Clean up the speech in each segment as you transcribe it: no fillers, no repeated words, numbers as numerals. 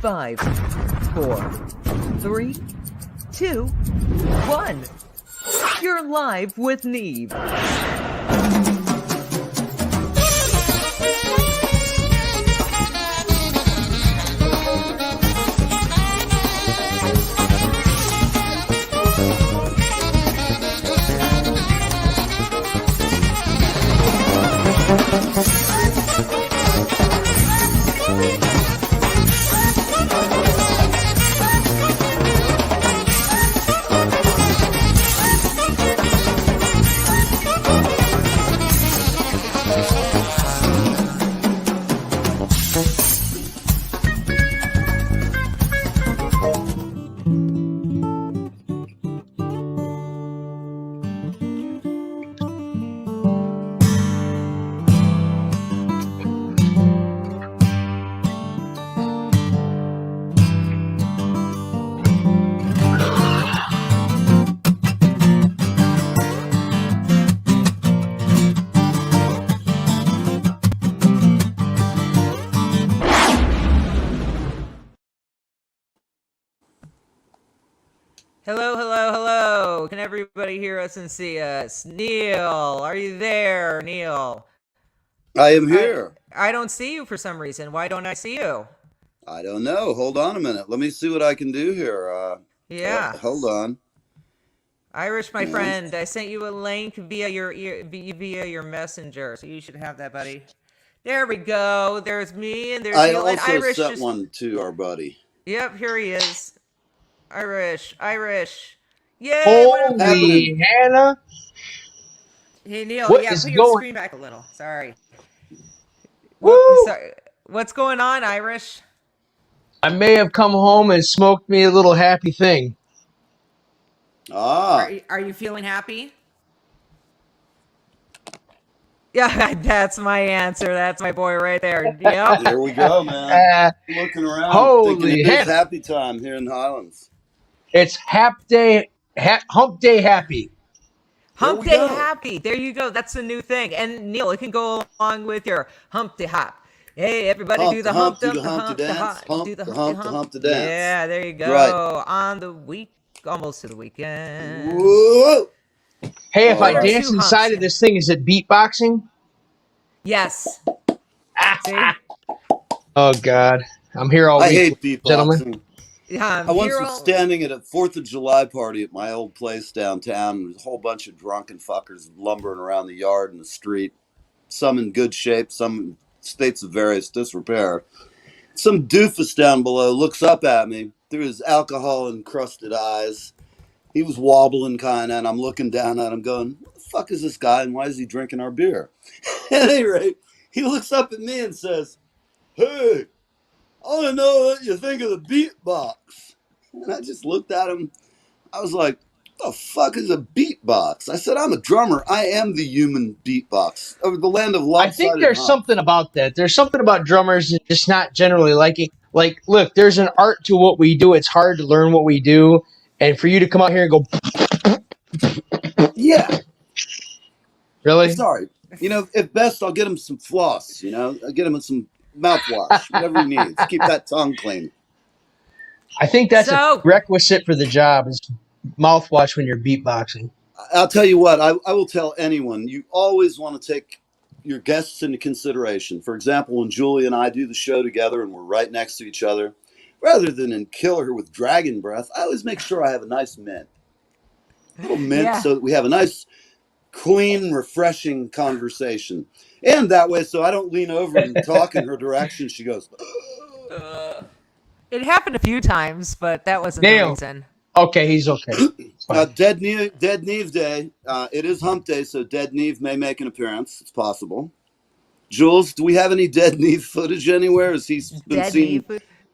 5, 4, 3, 2, 1. You're live with Neve. Hello, hello, hello. Can everybody hear us and see us? Neil, are you there, Neil? I am here. I don't see you for some reason. Why don't I see you? I don't know. Hold on a minute. Let me see what I can do here. Yeah. Hold on. Irish, my Yeah. friend, I sent you a link via your messenger, so you should have that, buddy. There we go. There's me and there's I Neil and also Irish. sent one to our buddy. Yep, here he is. Irish. Yay! Holy Hannah! Hey Neil, What yeah, is put your going? screen back a little. Sorry. Woo! Sorry. What's going on, Irish? I may have come home and smoked me a little happy thing. Are you feeling happy? Yeah, that's my answer. That's my boy right there. Yep. There we go, man. Looking around, thinking Holy it is Hannah! happy time here in the Highlands. It's Hump Day happy. Hump Day happy. There you go. That's a new thing. And Neil, it can go along with your Hump Day hop. Hey, everybody, do the hump, do the hump to dance. do the hump to dance. Yeah, there you go. Right. On the week, almost to the weekend. Whoa! Hey, if I There's dance two inside humps, of this thing, is it beatboxing? Yes. See? Oh God, I'm here all I week, hate gentlemen. beatboxing. Yeah, I once was standing at a 4th of July party at my old place downtown. There's a whole bunch of drunken fuckers lumbering around the yard and the street. Some in good shape, some in states of various disrepair. Some doofus down below looks up at me through his alcohol-encrusted eyes. He was wobbling kind of, and I'm looking down at him going, what the fuck is this guy, and why is he drinking our beer? At any rate, he looks up at me and says, hey, I want to know what you think of the beatbox. And I just looked at him. I was like, what the fuck is a beatbox? I said, I'm a drummer. I am the human beatbox of the land of I lopsided think there's hump. something about that. There's something about drummers just not generally liking. Like, look, there's an art to what we do. It's hard to learn what we do, and for you to come out here and go, Yeah. really? Sorry. You know, if best, I'll get him some floss. You know, I'll get him some mouthwash, whatever he needs. Keep that tongue clean. I think that's a requisite for the job is mouthwash when you're beatboxing. I'll tell you what, I will tell anyone, you always want to take your guests into consideration. For example, when Julie and I do the show together and we're right next to each other, rather than kill her with dragon breath, I always make sure I have a nice mint. A little mint so that we have a nice, clean, refreshing conversation. And that way, so I don't lean over and talk in her direction, she goes, It happened a few times, but that wasn't the reason. Okay, he's okay. Dead Neve Day. It is Hump Day, so Dead Neve may make an appearance. It's possible. Jules, do we have any Dead Neve footage anywhere? Has he been seen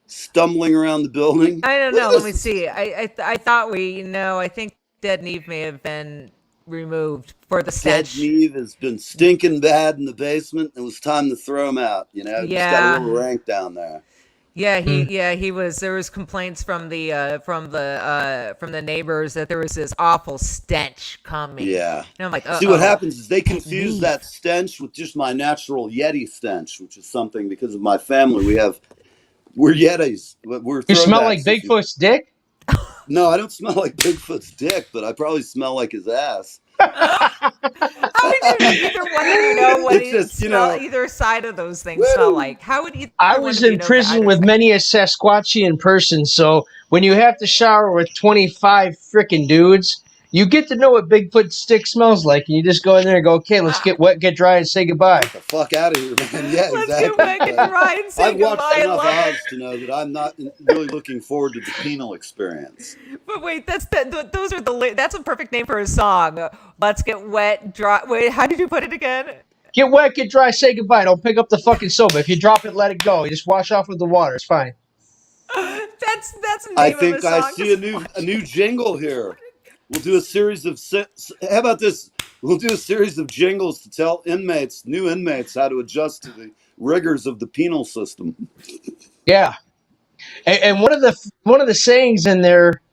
stumbling around the building? I don't know. Let me see. I thought I think Dead Neve may have been removed for the stench. Dead Neve has been stinking bad in the basement. It was time to throw him out. You know, he's got a little rank down there. Yeah, he was. There was complaints from the neighbors that there was this awful stench coming. Yeah, and I'm like, see what happens is they confuse that stench with just my natural Yeti stench, which is something because of my family. We have We're Yetis. We're You smell like throwbacks. Bigfoot's dick? No, I don't smell like Bigfoot's dick, but I probably smell like his ass. How would you either one of you know what It's it just, smell? Either side of those things smell woo. like. How would either I one was of you in know the prison either with side? many a Sasquatchian person, so when you have to shower with 25 frickin' dudes, you get to know what Bigfoot's stick smells like, and you just go in there and go, okay, let's get wet, get dry, and say goodbye. Get the fuck out of here, man. Yeah, Let's get exactly. wet, get dry, and say I've watched goodbye. I enough love it. Oz to know that I'm not really looking forward to the penal experience. But wait, those are that's a perfect name for a song. Let's get wet, dry. Wait, how did you put it again? Get wet, get dry, say goodbye. Don't pick up the fucking soap. If you drop it, let it go. You just wash off with the water. It's fine. That's the I name of a think I song. see a new jingle here. We'll do a series of how about this? We'll do a series of jingles to tell new inmates, how to adjust to the rigors of the penal system. Yeah. And one of the sayings in there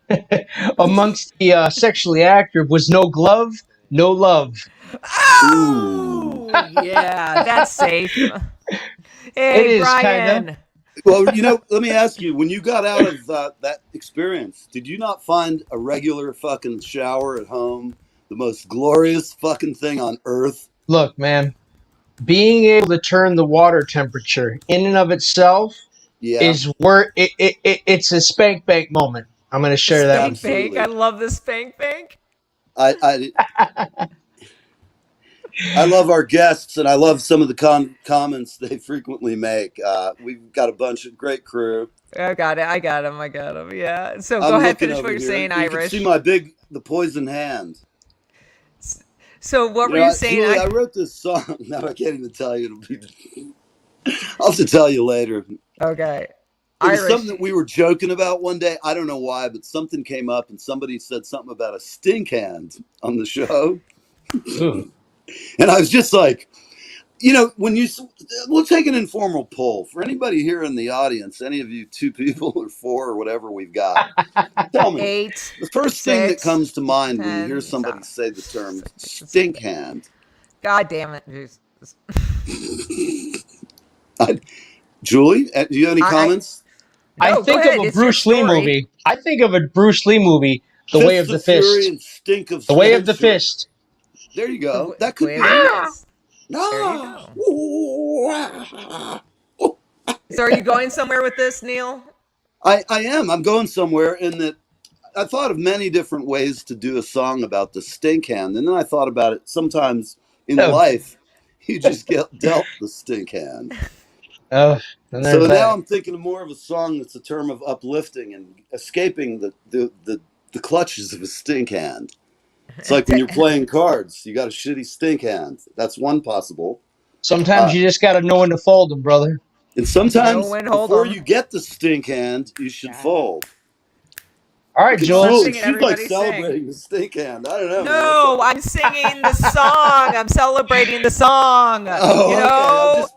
amongst the sexually active was no glove, no love. Ooh. Oh, yeah, that's safe. It Hey, is kind of. Brian. Well, let me ask you: when you got out of that experience, did you not find a regular fucking shower at home the most glorious fucking thing on earth? Look, man, being able to turn the water temperature in and of itself Yeah, is where it's a spank bank moment. I'm going to share that with Spank you. bank. I love the spank bank. I I love our guests, and I love some of the comments they frequently make. We've got a bunch of great crew. I got it. I got him. I got him. Yeah. So I'm go ahead, looking finish what over you're here. saying, You can see Irish. the poison hand. So what were you saying? Julie, I wrote this song. Now I can't even tell you. I'll have to tell you later. Okay. It was Irish. something that we were joking about one day. I don't know why, but something came up and somebody said something about a stink hand on the show. And I was just like, we'll take an informal poll. For anybody here in the audience, any of you 2 people or 4 or whatever we've got, tell me. 8. The first thing that 6, comes to mind when you 10, hear somebody stop. say the term stink hand. God damn it. Jesus. Julie, do you have any comments? I No, go think ahead. of a It's your Bruce Lee story. movie. I think of a Bruce Lee movie, The Way of Fists the of Fury Fist. and Stink of The Way of the Sure. Fist. There you go. The That could way be of the it. fist. There you go. So are you going somewhere with this, Neil? I am. I'm going somewhere in that I thought of many different ways to do a song about the stink hand. And then I thought about it. Sometimes in Oh, life, you just get dealt the stink hand. and there's So now that. I'm thinking of more of a song that's a term of uplifting and escaping the clutches of a stink hand. It's like when you're playing cards, you got a shitty stink hand. That's one possible. Sometimes you just got to know when to fold them, brother. And sometimes when to hold before 'em. you get the stink hand, you should fold. All right, Keep on Jules. Julie, singing, she's like everybody celebrating the stink hand. I don't know, man. No, I'm singing the song. I'm celebrating the song. Oh, you know?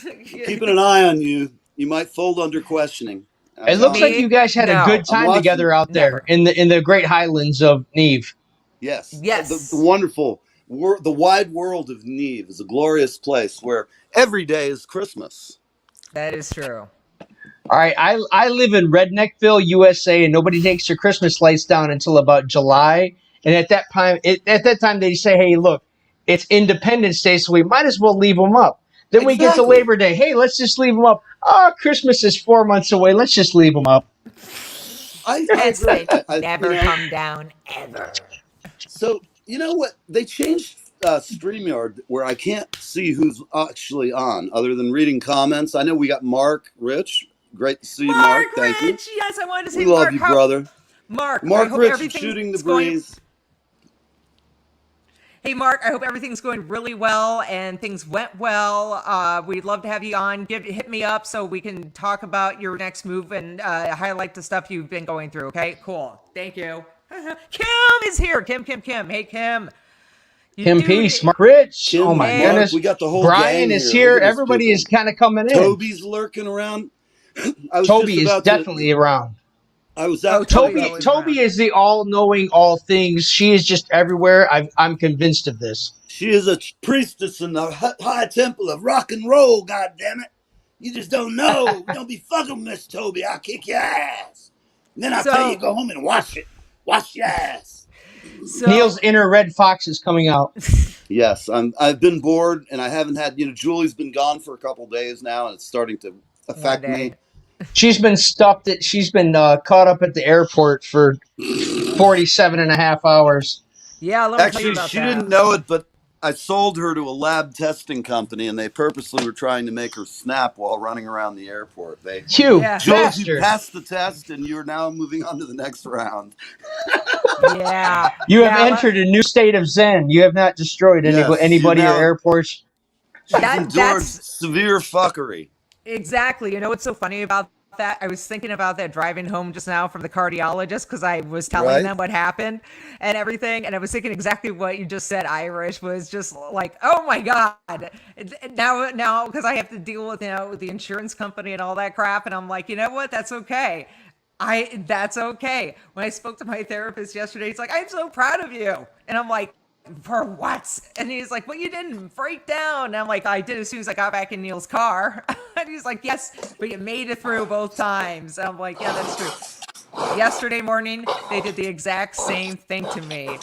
okay. Keeping an eye on you. You might fold under questioning. It looks like you guys had a good time together out there in the Great Highlands of Neve. Yes. Yes. The wonderful, the wide world of Neve is a glorious place where every day is Christmas. That is true. All right, I live in Redneckville, USA, and nobody takes their Christmas lights down until about July. And at that time, they say, "Hey, look, it's Independence Day, so we might as well leave them up." Then we get to Labor Day. Hey, let's just leave them up. Oh, Christmas is 4 months away. Let's just leave them up. I They agree. never come down ever. So you know what? They changed StreamYard where I can't see who's actually on, other than reading comments. I know we got Mark, Rich. Great to see you, Mark. Thank you. Yes, I wanted to say We Mark. love you, brother. Mark, Mark I hope Rich everything's shooting the going. breeze. Hey, Mark, I hope everything's going really well and things went well. We'd love to have you on. Hit me up so we can talk about your next move and highlight the stuff you've been going through. Okay, cool. Thank you. Kim is here. Kim. Hey, Kim. Kim Peace, Mark Rich. Kim, Oh my Mark, goodness. we got the whole Brian gang is here. here. Look at these Everybody people. is kind of coming in. Toby's lurking around. Toby is definitely around. I was out. Toby is the all-knowing all things. She is just everywhere. I'm convinced of this. She is a priestess in the high temple of rock and roll. God damn it! You just don't know. Don't be fucking Miss Toby. I'll kick your ass. And then I'll tell you So, to go home and wash it. Wash your ass. Neil's so inner Red Fox is coming out. Yes, I've been bored, and I haven't had. Julie's been gone for a couple days now, and it's starting to one affect me. day. She's been stuffed. She's been caught up at the airport for 47 and a half hours. Yeah, let me tell you Actually, about she didn't that. know it, but I sold her to a lab testing company, and they purposely were trying to make her snap while running around the airport. You Yeah. Jules, you bastard. passed the test, and you're now moving on to the next round. Yeah. You have Yeah. entered a new state of Zen. You have not destroyed Yes, anybody or airports. she's endured That's severe fuckery. exactly. You know what's so funny about that? I was thinking about that driving home just now from the cardiologist because I was telling Right? them what happened and everything. And I was thinking exactly what you just said, Irish, was just like, oh my God. Now, because I have to deal with, with the insurance company and all that crap. And I'm like, you know what? That's okay. That's okay. When I spoke to my therapist yesterday, he's like, I'm so proud of you. And I'm like, for what? And he's like, well, you didn't break down. And I'm like, I did as soon as I got back in Neil's car. And he's like, yes, but you made it through both times. And I'm like, yeah, that's true. Yesterday morning, they did the exact same thing to me.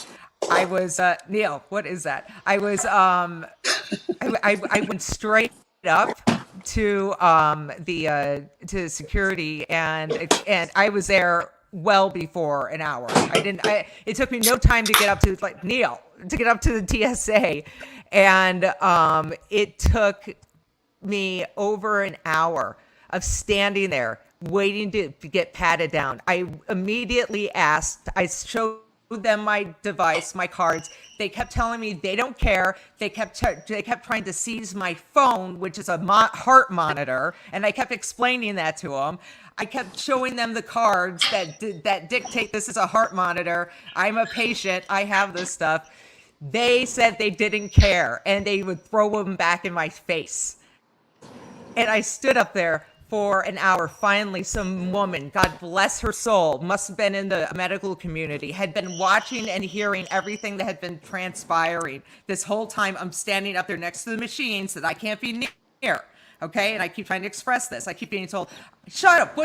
I was, Neil, what is that? I was, I went straight up to the to security and I was there well before an hour. It took me no time to get up to like Neil to get up to the TSA, and it took me over an hour of standing there waiting to get patted down. I immediately asked, I showed them my device, my cards. They kept telling me they don't care. They kept trying to seize my phone, which is a heart monitor, and I kept explaining that to them. I kept showing them the cards that dictate this is a heart monitor. I'm a patient. I have this stuff. They said they didn't care, and they would throw them back in my face. And I stood up there for an hour. Finally, some woman, God bless her soul, must have been in the medical community, had been watching and hearing everything that had been transpiring. This whole time, I'm standing up there next to the machines that I can't be near. Okay? And I keep trying to express this. I keep being told, shut up.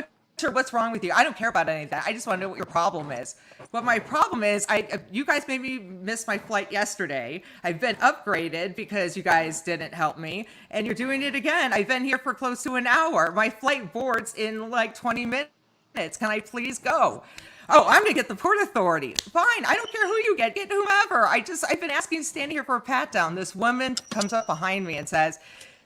What's wrong with you? I don't care about any of that. I just want to know what your problem is. But my problem is, you guys made me miss my flight yesterday. I've been upgraded because you guys didn't help me, and you're doing it again. I've been here for close to an hour. My flight boards in like 20 minutes. Can I please go? Oh, I'm gonna get the Port Authority. Fine, I don't care who you get whomever. I've been asking, standing here for a pat down. This woman comes up behind me and says,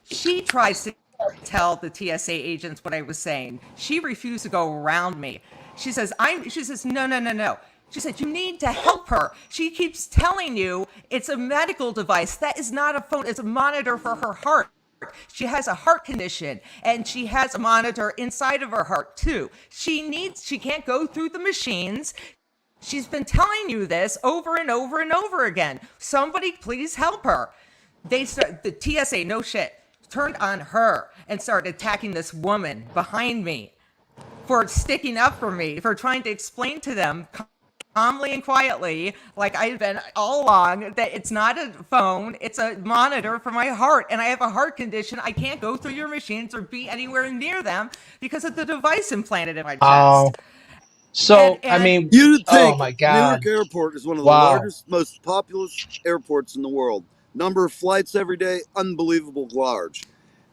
she tries to tell the TSA agents what I was saying. She refused to go around me. She says, no. She said, you need to help her. She keeps telling you it's a medical device. That is not a phone. It's a monitor for her heart. She has a heart condition and she has a monitor inside of her heart too. She can't go through the machines. She's been telling you this over and over and over again. Somebody please help her. The TSA, no shit, turned on her and started attacking this woman behind me for sticking up for me, for trying to explain to them calmly and quietly, like I've been all along, that it's not a phone, it's a monitor for my heart, and I have a heart condition. I can't go through your machines or be anywhere near them because of the device implanted in my chest. Oh, so I And mean, You'd oh think my God, Newark Airport is one of the wow. largest, most populous airports in the world. Number of flights every day, unbelievable large.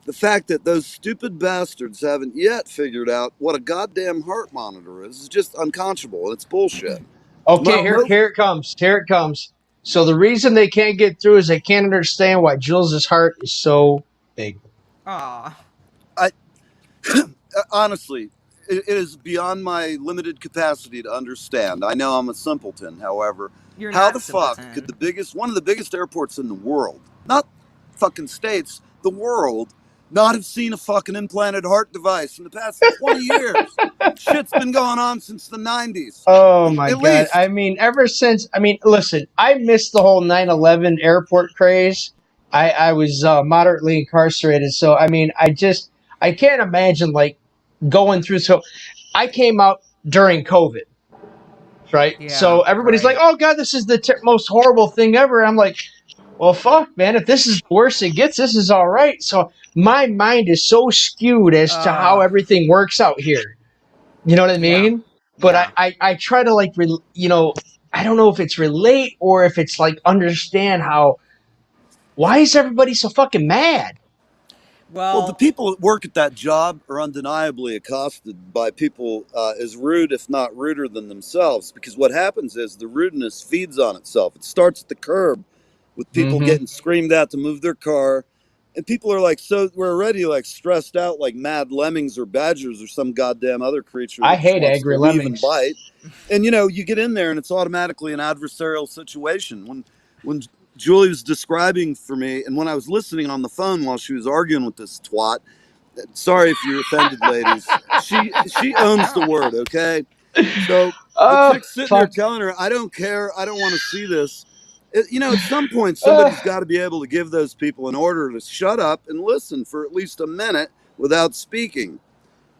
The fact that those stupid bastards haven't yet figured out what a goddamn heart monitor is just unconscionable. It's bullshit. Okay, here it comes. Here it comes. So the reason they can't get through is they can't understand why Jules's heart is so big. aw, I honestly, it is beyond my limited capacity to understand. I know I'm a simpleton, however. you're How not the fuck could one of the biggest airports in the world, not fucking states, the world, not have seen a fucking implanted heart device in the past 20 years? Shit's been going on since the 90s. Oh my At God. least. I mean, ever since, I mean, listen, I missed the whole 9/11 airport craze. I was moderately incarcerated. So, I mean, I can't imagine like going through. So I came out during COVID, right? Yeah, So everybody's like, right. oh God, this is the most horrible thing ever. I'm like, well, fuck, man. If this is the worst it gets, this is all right. So my mind is so skewed as to how Uh, everything works out here. You know what I yeah, mean? But yeah. I try to like, I don't know if it's relate or if it's like understand how, why is everybody so fucking mad? Well, the Well, people that work at that job are undeniably accosted by people as rude, if not ruder than themselves. Because what happens is the rudeness feeds on itself. It starts at the curb with people Mm-hmm. getting screamed at to move their car. And people are like, so we're already like stressed out like mad lemmings or badgers or some goddamn other creature I that just hate wants to angry leave and lemmings. bite. And you get in there and it's automatically an adversarial situation. When Julie was describing for me, and when I was listening on the phone while she was arguing with this twat, sorry if you're offended, ladies. She owns the no. word, okay? So the Oh, chick's sitting there fuck. telling her, "I don't care. I don't want to see this." At some point, Uh, somebody's got to be able to give those people an order to shut up and listen for at least a minute without speaking.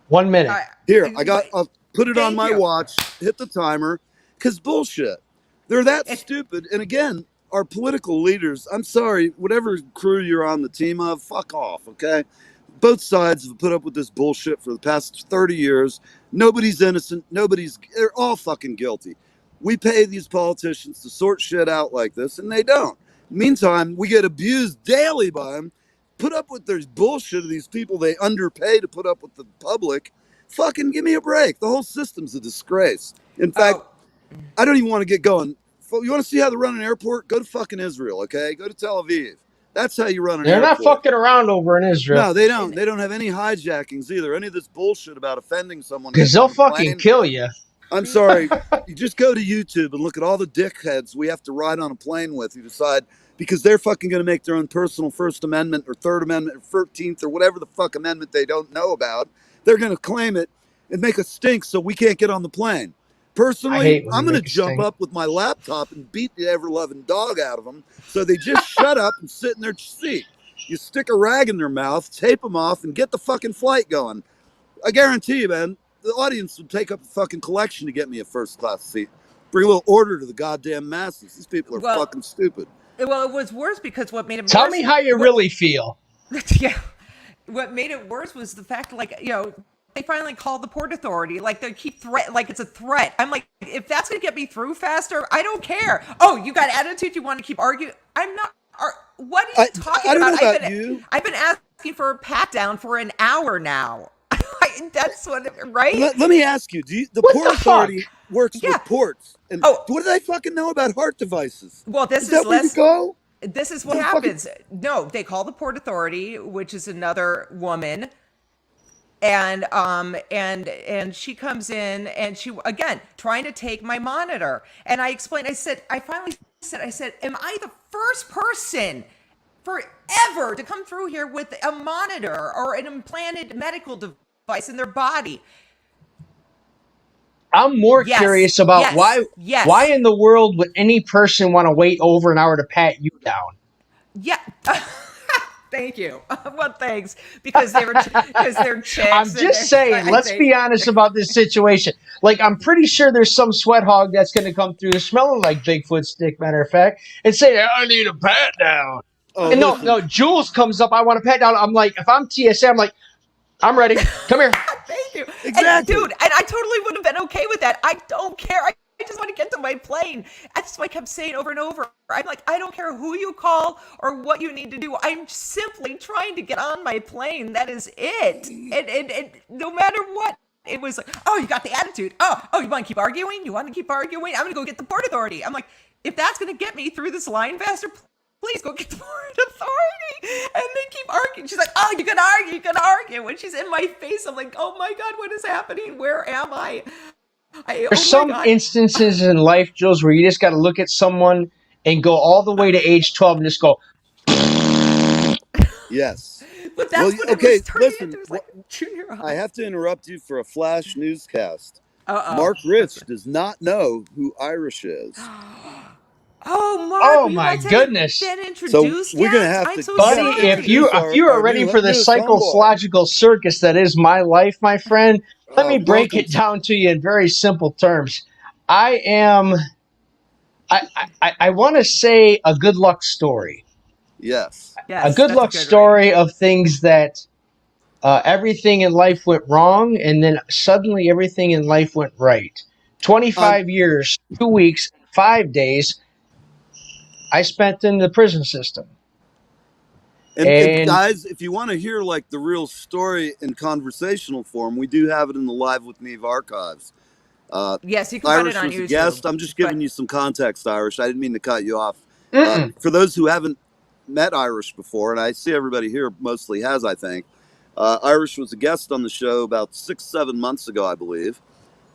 1 minute. I, Here, I'll put it on thank my you. watch, hit the timer, because bullshit. They're that It, stupid. And again, our political leaders, I'm sorry, whatever crew you're on the team of, fuck off, okay? Both sides have put up with this bullshit for the past 30 years. Nobody's innocent. They're all fucking guilty. We pay these politicians to sort shit out like this, and they don't. Meantime, we get abused daily by them. Put up with their bullshit of these people they underpay to put up with the public. Fucking give me a break. The whole system's a disgrace. In fact, oh, I don't even want to get going. You want to see how they run an airport? Go to fucking Israel, okay? Go to Tel Aviv. That's how you run an They're not airport. fucking around over in Israel No, they don't. and, They don't have any hijackings either. Any of this bullshit about offending someone because getting they'll on the fucking plane. kill you. I'm sorry. You just go to YouTube and look at all the dickheads we have to ride on a plane with. You decide because they're fucking going to make their own personal First Amendment or Third Amendment or 13th or whatever the fuck amendment they don't know about. They're going to claim it and make us stink so we can't get on the plane. I Personally, hate when they I'm going to make a jump stink. up with my laptop and beat the ever loving dog out of them so they just shut up and sit in their seat. You stick a rag in their mouth, tape them off, and get the fucking flight going. I guarantee you, man, the audience would take up a fucking collection to get me a first class seat. Bring a little order to the goddamn masses. These people are well, fucking stupid. well, it was worse because what made it Tell me worse. how you What? really feel. Yeah. What made it worse was the fact, like, they finally called the Port Authority. Like, they keep like it's a threat. I'm like, if that's gonna get me through faster, I don't care. Oh, you got attitude? You want to keep arguing? I'm not. What are you I talking I don't about? know about you. I've been asking for a pat down for an hour now. That's what, right? Let me ask you: the What Port the fuck? Authority works Yeah. with ports, and Oh, what do they fucking know about heart devices? well, this Is is that where you less. go? This is Is what that a fucking happens. No, they call the Port Authority, which is another woman, and she comes in and she again trying to take my monitor, and I explained. I finally said, am I the first person forever to come through here with a monitor or an implanted medical device in their body? I'm more Yes, curious about yes, why yes. in the world would any person want to wait over an hour to pat you down? Yeah. Thank you. Well, thanks, because they're I'm chicks, and just saying, I let's be think. honest about this situation. Like, I'm pretty sure there's some sweat hog that's going to come through smelling like Bigfoot stick, matter of fact, and say, I need a pat down. Oh, And no, listen. no, Jules comes up, I want a pat down. I'm like, if I'm TSA, I'm like, I'm ready. Come here. Thank you. And Exactly. dude, and I totally would have been okay with that. I don't care. I just want to get to my plane. That's what I kept saying over and over. I'm like, I don't care who you call or what you need to do. I'm simply trying to get on my plane. That is it. And no matter what. It was like, oh, you got the attitude. Oh, you want to keep arguing? You want to keep arguing? I'm going to go get the Port Authority. I'm like, if that's going to get me through this line faster, please go get the Port Authority. And they keep arguing. She's like, oh, you can argue, you can argue. When she's in my face, I'm like, oh my God, what is happening? Where am I? There's Oh my some God. instances in life, Jules, where you just got to look at someone and go all the way to age 12 and just go, Yes. But Well, that's what it okay. was turning into. Listen. It was like junior I high. have to interrupt you for a flash newscast. Uh-oh. Mark Rich does not know who Irish is. Oh, Mark, oh will you my not tell me goodness. been So introduced we're gonna yet? have I'm to so Buddy, sorry. if you are our ready for the newest homeboy. psychological circus that is my life, my friend, let me break Welcome it down to you in very simple terms. I am I want to say a good luck story. Yes. Yes, A good that's a luck good story of things that everything in life went wrong, and then suddenly everything in life went right. Um, 25 years, 2 weeks, 5 days I spent in the prison system. and And guys, if you want to hear like the real story in conversational form, we do have it in the Live with Neve archives. Uh, Yes, you can find it Irish on was a YouTube. guest. I'm just But giving you some context, Irish. I didn't mean to cut you off. mm-mm. For those who haven't met Irish before, and I see everybody here mostly has, I think, Irish was a guest on the show about 6, 7 months ago, I believe.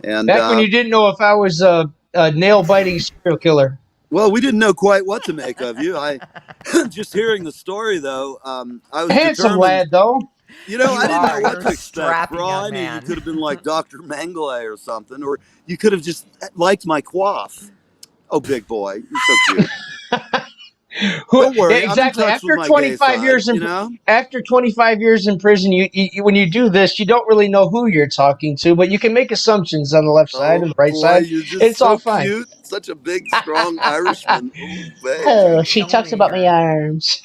And Back when you didn't know if I was a nail biting serial killer. well, we didn't know quite what to make of you. I just hearing the story though, I was Handsome determined. lad, though. You know, I you didn't know are. what You're a to expect. For strapping all young I knew, you man. could have been like Dr. Mengele or something, or you could have just liked my quaff. Oh, big boy, you're so cute. Who Don't worry, I'm in exactly touch with after my gay 25 side. years You in know. after 25 years in prison, when you do this, you don't really know who you're talking to, but you can make assumptions on the left side Oh and the right boy, side. you're just It's all so fine. cute. Such a big, strong Irishman. Oh, Oh, you're baby. Oh, she killing talks me about my here. arms.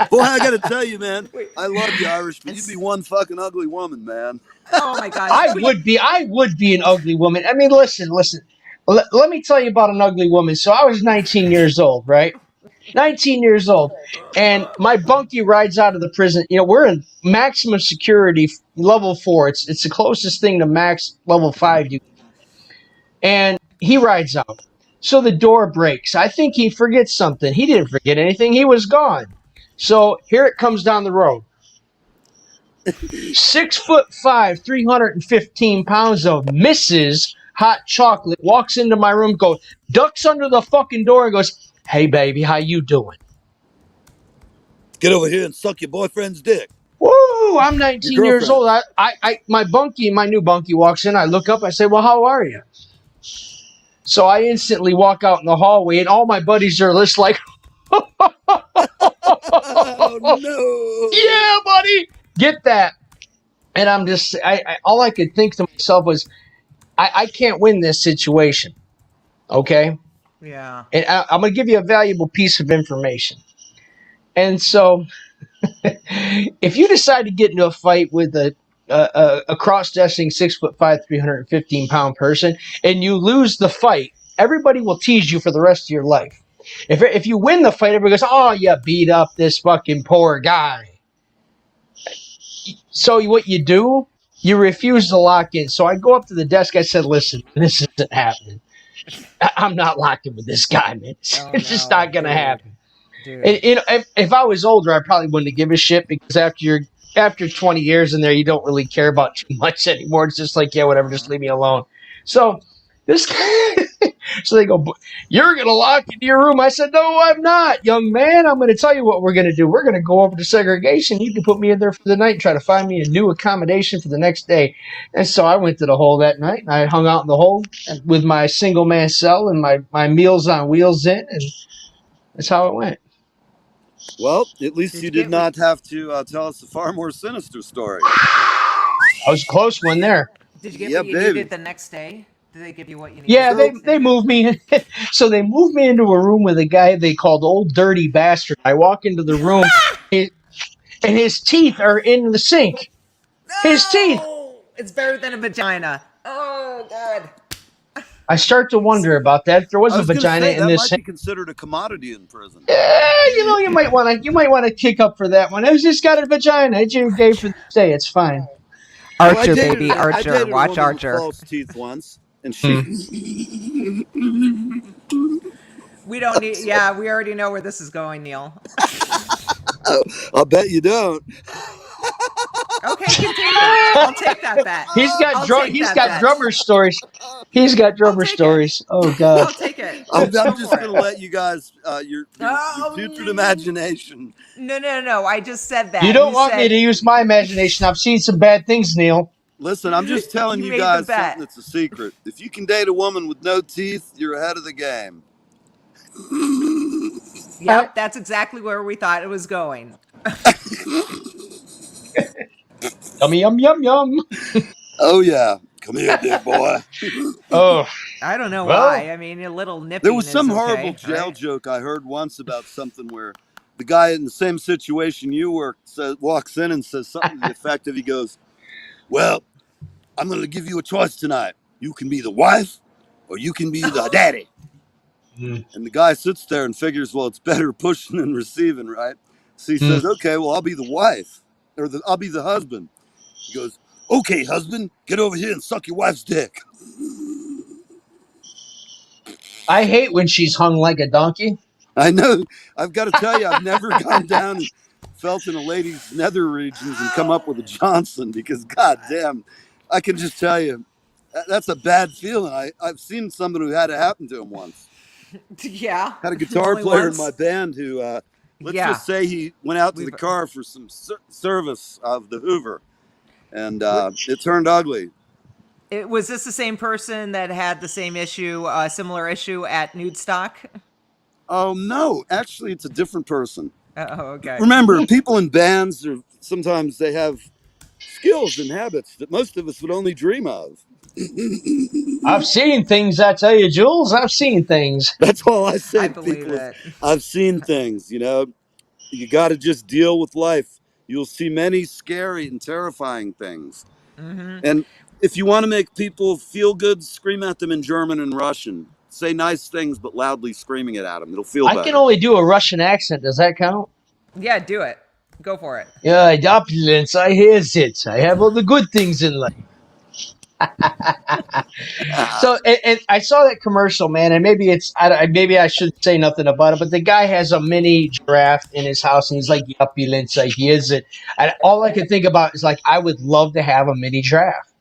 Boy, I got to tell you, man, Wait, I love you, Irish, but you'd be it's, one fucking ugly woman, man. oh my gosh. Wait, I would be an ugly woman. I mean, listen. Let me tell you about an ugly woman. So I was 19 years old, right? 19 years old. And my bunkie rides out of the prison. You know, we're in maximum security level 4. It's the closest thing to max level 5 you. And he rides out. So the door breaks. I think he forgets something. He didn't forget anything. He was gone. So here it comes down the road. 6'5", 315 pounds of Mrs. Hot Chocolate walks into my room, goes, ducks under the fucking door and goes, "Hey baby, how you doing?" Get over here and suck your boyfriend's dick. Woo! I'm Your 19 years old. girlfriend's. My new bunkie walks in. I look up. I say, "Well, how are you?" So I instantly walk out in the hallway, and all my buddies are just like, Oh no! "Yeah, buddy, get that." And I'm just, all I could think to myself was, I can't win this situation. Okay. yeah. And I'm going to give you a valuable piece of information. And so, if you decide to get into a fight with a cross-dressing 6'5", 315-pound person, and you lose the fight, everybody will tease you for the rest of your life. If you win the fight, everybody goes, "Oh, you beat up this fucking poor guy." So what you do, you refuse to lock in. So I go up to the desk. I said, "Listen, this isn't happening. I'm not locking with this guy, man. Oh It's just no, not going to dude. happen." And, Dude. you know, if I was older, I probably wouldn't give a shit, because after 20 years in there, you don't really care about too much anymore. It's just like, yeah, whatever, just leave me alone. So this so they go, "You're gonna lock into your room." I said, "No, I'm not, young man. I'm gonna tell you what we're gonna do. We're gonna go over to segregation. You can put me in there for the night and try to find me a new accommodation for the next day." And so I went to the hole that night, and I hung out in the hole with my single man cell and my Meals on Wheels in, and that's how it went. Well, at least Did you you did get not have to tell us a far more sinister story. I was a close one there. did you get Yeah, what you baby. needed the next day? Did they give you what you needed Yeah, the So, next they day? moved me. So they moved me into a room with a guy they called Old Dirty Bastard. I walk into the room, and his teeth are in the sink. His teeth. No! It's better than a vagina. Oh god. I start to wonder about that. If there was I a was going to vagina say in that this might sink, be considered a commodity in prison. you might want to kick up for that one. It was just got a vagina. It's your gay for the day. It's fine. Well, Archer, baby, I Archer. dated a Watch woman with Archer. false teeth once, and she. Hmm. We don't need. Yeah, we already know where this is going, Neil. Oh, I'll bet you don't. Okay, continue. I'll take that bet. I'll take He's that got bet. drummer stories. He's got I'll drummer take it. stories. Oh God. I'll take it. I'm Go just for going it. to let you guys your Oh putrid imagination. no! I just said You that. don't You want me said to use my imagination. I've seen some bad things, Neil. Listen, I'm just telling you you made the guys something bet. that's a secret. If you can date a woman with no teeth, you're ahead of the game. Right. Yep, that's exactly where we thought it was going. Yummy, yum, yum, yum. Oh yeah, come here, big boy. Oh. I don't know Well- why. I mean, a little nipping There was some is horrible okay, jail right? joke I heard once about something where the guy in the same situation you were walks in and says something to the effect of, he goes, "Well, I'm going to give you a choice tonight. You can be the wife or you can be the daddy." Mm. And the guy sits there and figures, well, it's better pushing than receiving, right? So he says, "Okay, well, I'll be the wife, or I'll be the husband." He goes, "Okay, husband, get over here and suck your wife's dick." I hate when she's hung like a donkey. I know. I've got to tell you, I've never gone down and felt in a lady's nether regions and come up with a Johnson, because, goddamn, I can just tell you, that's a bad feeling. I've seen someone who had it happen to him once. Yeah. Had a guitar Only player in once? my band who, let's Yeah. just say he went out to the We've- car for some service of the Hoover, and it turned ugly. Was this the same person that had the same issue, similar issue at Nude Stock? Oh, no, actually, it's a different person. Oh, okay. Remember, people in bands are sometimes they have skills and habits that most of us would only dream of. I've seen things, I tell you, Jules. I've seen things. That's all I say I to believe people is, it. I've seen things, you know. You got to just deal with life. You'll see many scary and terrifying things. Mm-hmm. And if you want to make people feel good, scream at them in German and Russian. Say nice things, but loudly screaming it at them. It'll feel I better. can only do a Russian accent. Does that count? Yeah, do it. Go for it. Yeah, opulence. I hear it. I have all the good things in life. So, and I saw that commercial, man, and maybe maybe I should say nothing about it, but the guy has a mini giraffe in his house, and he's like, opulence. I hears it. And all I could think about is like, I would love to have a mini giraffe.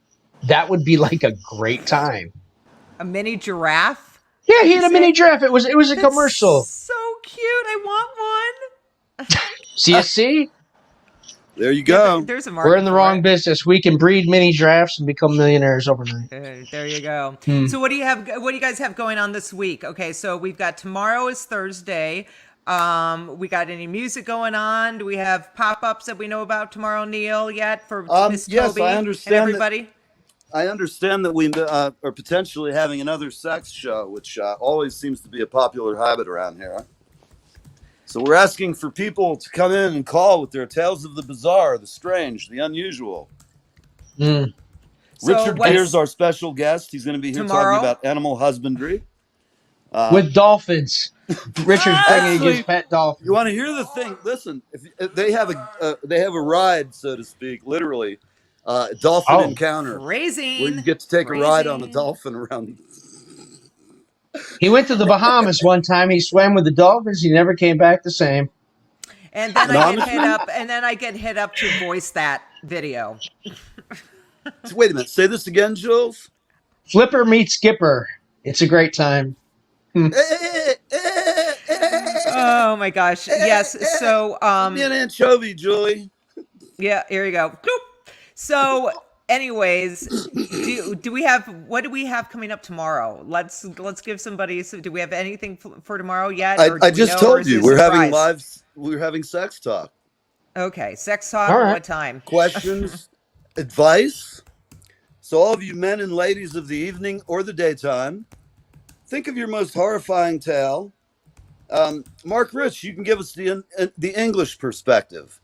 That would be like a great time. A mini giraffe? Yeah, he You had a say? mini giraffe. It was a That's commercial. so cute. I want one. See? There you Yeah, go. there's a market. We're in the for wrong it. business. We can breed mini giraffes and become millionaires overnight. There you go. Hmm. So what do you have? What do you guys have going on this week? Okay, so we've got tomorrow is Thursday. We got any music going on? Do we have pop-ups that we know about tomorrow, Neil? Yet for Miss Yes, Toby I and understand that- everybody? I understand that we are potentially having another sex show, which always seems to be a popular habit around here. So we're asking for people to come in and call with their tales of the bizarre, the strange, the unusual. Mm. So Richard what's- Gere's our special guest. He's going to be here Tomorrow? talking about animal husbandry. With dolphins. Richard's bringing Actually, his pet dolphins. You want to hear the thing? Listen, if they have a ride, so to speak, literally, dolphin encounter, Phrasing. where you get to take a ride on a Phrasing. dolphin around. He went to the Bahamas one time. He swam with the dolphins. He never came back the same. And then No, I I'm get just- hit up, and then I get hit up to voice that video. Wait a minute, say this again, Jules. Flipper meets Skipper. It's a great time. Oh my gosh! Yes. So Be an anchovy, Julie. yeah, here you go. Bloop. So, anyways, do we have what do we have coming up tomorrow? Let's give somebody. So, do we have anything for tomorrow yet? or do I we just know, or told is you it a we're having surprise? we're having sex talk, Okay, sex talk. All right. What time? questions, advice. So all of you men and ladies of the evening or the daytime, think of your most horrifying tale. Mark Rich, you can give us the English perspective.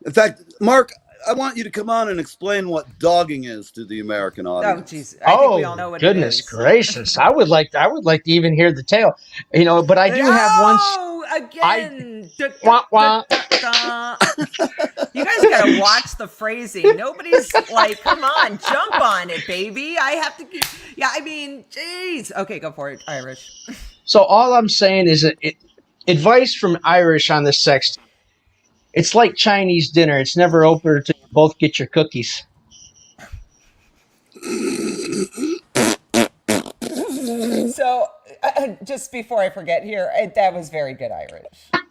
In fact, Mark, I want you to come on and explain what dogging is to the American Oh, audience. jeez. I think we all know what goodness it is. gracious! I would like to even hear the tale. You know, but I do have one. Oh, again. Wah, wah. You guys gotta watch the phrasing. Nobody's like, come on, jump on it, baby. I have to keep. Yeah, I mean, jeez. Okay, go for it, Irish. So all I'm saying is advice from Irish on the sex. It's like Chinese dinner. It's never over until you both get your cookies. So, just before I forget here, that was very good, Irish.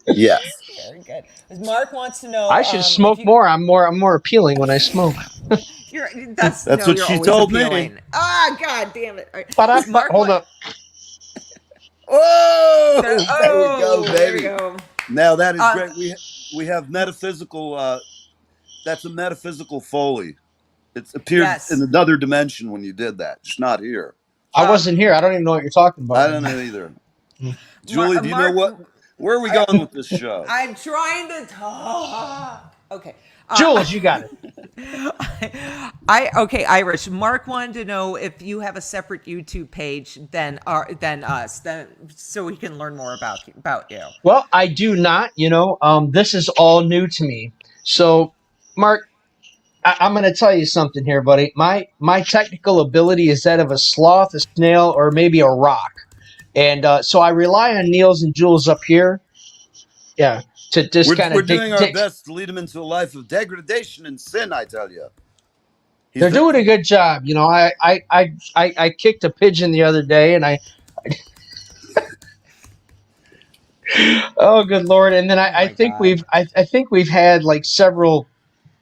Yes. Very good. Mark wants to know. I should if smoke you- more. I'm more appealing when I smoke. That's what you're she always told me. appealing. Ah, god damn it! All right. But Mark, hold what- up. Oh, there we Oh, go, there baby. you go. Now that is great. We have metaphysical. That's a metaphysical Foley. It's appeared Yes. in another dimension when you did that. Just not here. I wasn't here. I don't even know what you're talking about. I don't know either. Julie, do you know what? Where are we going with this show? I'm trying to talk. Okay. Jules, you got it. Okay, Irish. Mark wanted to know if you have a separate YouTube page than us, so we can learn more about you. Well, I do not. This is all new to me. So, Mark, I'm going to tell you something here, buddy. My technical ability is that of a sloth, a snail, or maybe a rock, and so I rely on Niels and Jules up here. Yeah, to just kind of. We're doing our best to lead him into a life of degradation and sin. I tell you. They're doing a good job. I kicked a pigeon the other day, and I. Oh, good Lord! And then I think we've had like several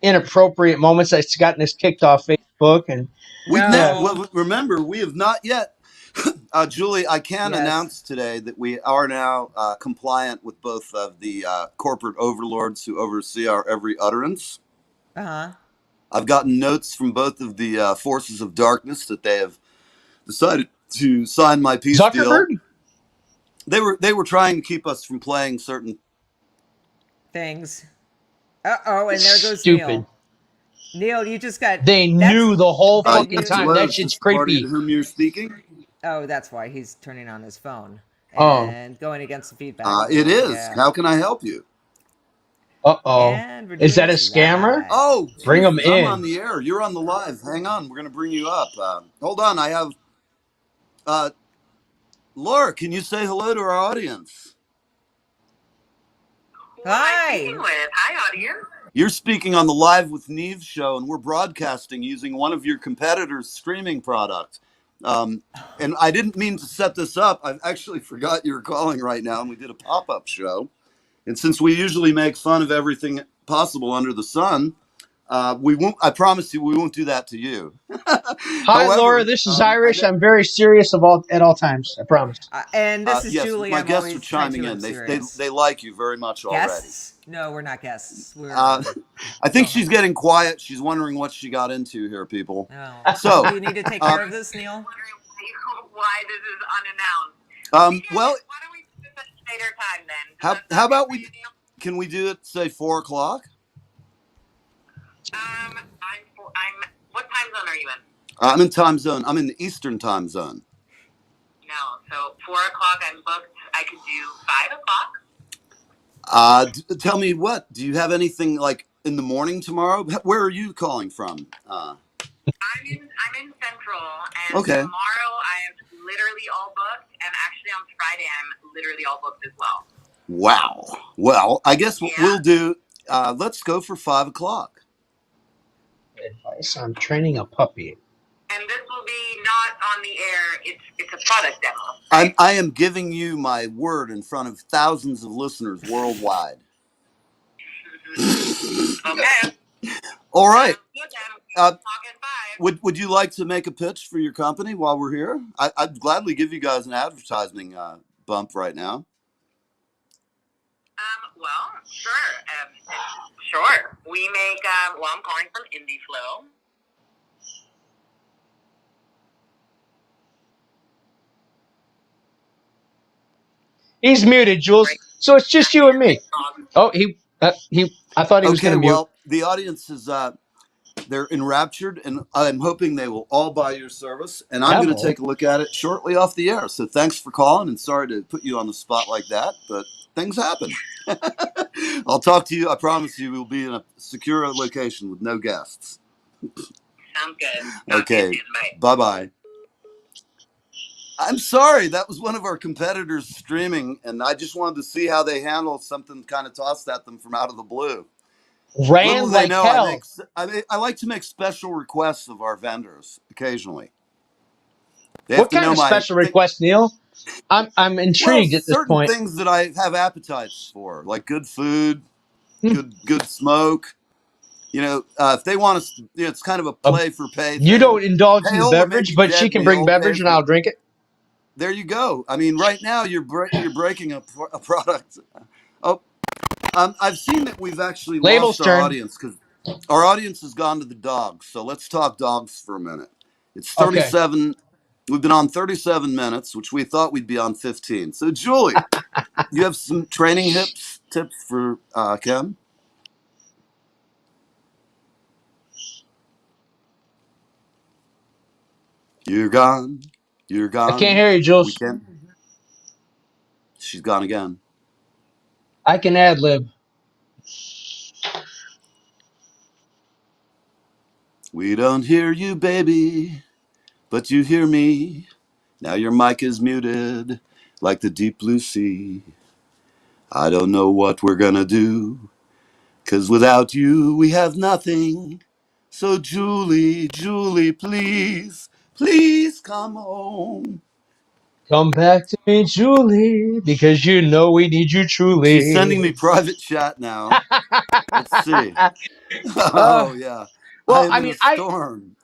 inappropriate moments that's gotten us kicked off Facebook, and remember, we have not yet. Julie, I can announce today that we are now compliant with both of the corporate overlords who oversee our every utterance. I've gotten notes from both of the forces of darkness that they have decided to sign my peace Zuckerberg? deal. They were trying to keep us from playing certain things. And there goes Stupid. Neil. Neil, you just got. They knew the whole fucking time. That shit's creepy. Party to whom you're speaking? Oh, that's why he's turning on his phone and going against the feedback. It is. Yeah. How can I help you? Is that a scammer? Live. Oh, bring them in. I'm on the air. You're on the live. Hang on. We're going to bring you up. Hold on. I have Laura, can you say hello to our audience? Hi. Hi, audience. You're speaking on the Live with Neve show, and we're broadcasting using one of your competitors' streaming product. And I didn't mean to set this up. I actually forgot you were calling right now, and we did a pop-up show. And since we usually make fun of everything possible under the sun, we won't. I promise you, we won't do that to you. Hi, however, Laura. This is Irish. I'm very serious at all times. I promise. And this is Julie. My guests are chiming in. They like you very much already. Guests? No, we're not guests. I think she's getting quiet. She's wondering what she got into here, people. Oh. So do you need to take care of this, Neil? Why this is unannounced? Well, why don't we do this at a later time then? How about we? Can we do it say 4 o'clock? What time zone are you in? I'm in time zone. I'm in the Eastern time zone. No, so 4 o'clock I'm booked. I could do 5 o'clock. Tell me what? Do you have anything like in the morning tomorrow? Where are you calling from? I'm in Central, and tomorrow I am literally all booked, and actually on Friday I'm literally all booked as well. Wow. Well, I guess what we'll do. Let's go for 5 o'clock. Advice on training a puppy. And this will be not on the air. It's a product demo. I am giving you my word in front of thousands of listeners worldwide. Okay. All right. Would you like to make a pitch for your company while we're here? I'd gladly give you guys an advertising bump right now. Well, sure. Sure. We make, I'm calling from IndieFlow. He's muted, Jules. So it's just you and me. Oh, I thought he was going to mute. Well, the audience is, they're enraptured, and I'm hoping they will all buy your service, and I'm going to take a look at it shortly off the air. So thanks for calling, and sorry to put you on the spot like that, but things happen. I'll talk to you. I promise you we'll be in a secure location with no guests. Sounds good. Okay. Bye-bye. I'm sorry. That was one of our competitors streaming, and I just wanted to see how they handle something kind of tossed at them from out of the blue. Ran like hell. I like to make special requests of our vendors occasionally. What kind of special request, Neil? I'm intrigued at this point. Certain things that I have appetites for, like good food, good smoke. If they want us, it's kind of a play for pay. You don't indulge in the beverage, but she can bring beverage and I'll drink it. There you go. I mean, right now you're breaking a product. Oh, I've seen that we've actually lost our audience because our audience has gone to the dogs. So let's talk dogs for a minute. It's 37. We've been on 37 minutes, which we thought we'd be on 15. So, Julie, you have some training tips for Kim? You're gone. You're I can't gone. hear you, We Jules. can't. She's gone again. I can ad lib. We don't hear you, baby, but you hear me. Now your mic is muted like the deep blue sea. I don't know what we're gonna do, 'cause without you we have nothing. So Julie, Julie, please, please come home. Come back to me, Julie, because you know we need you She's truly. sending me private chat now. Let's see. uh, Oh yeah. I well, am I in a mean, storm.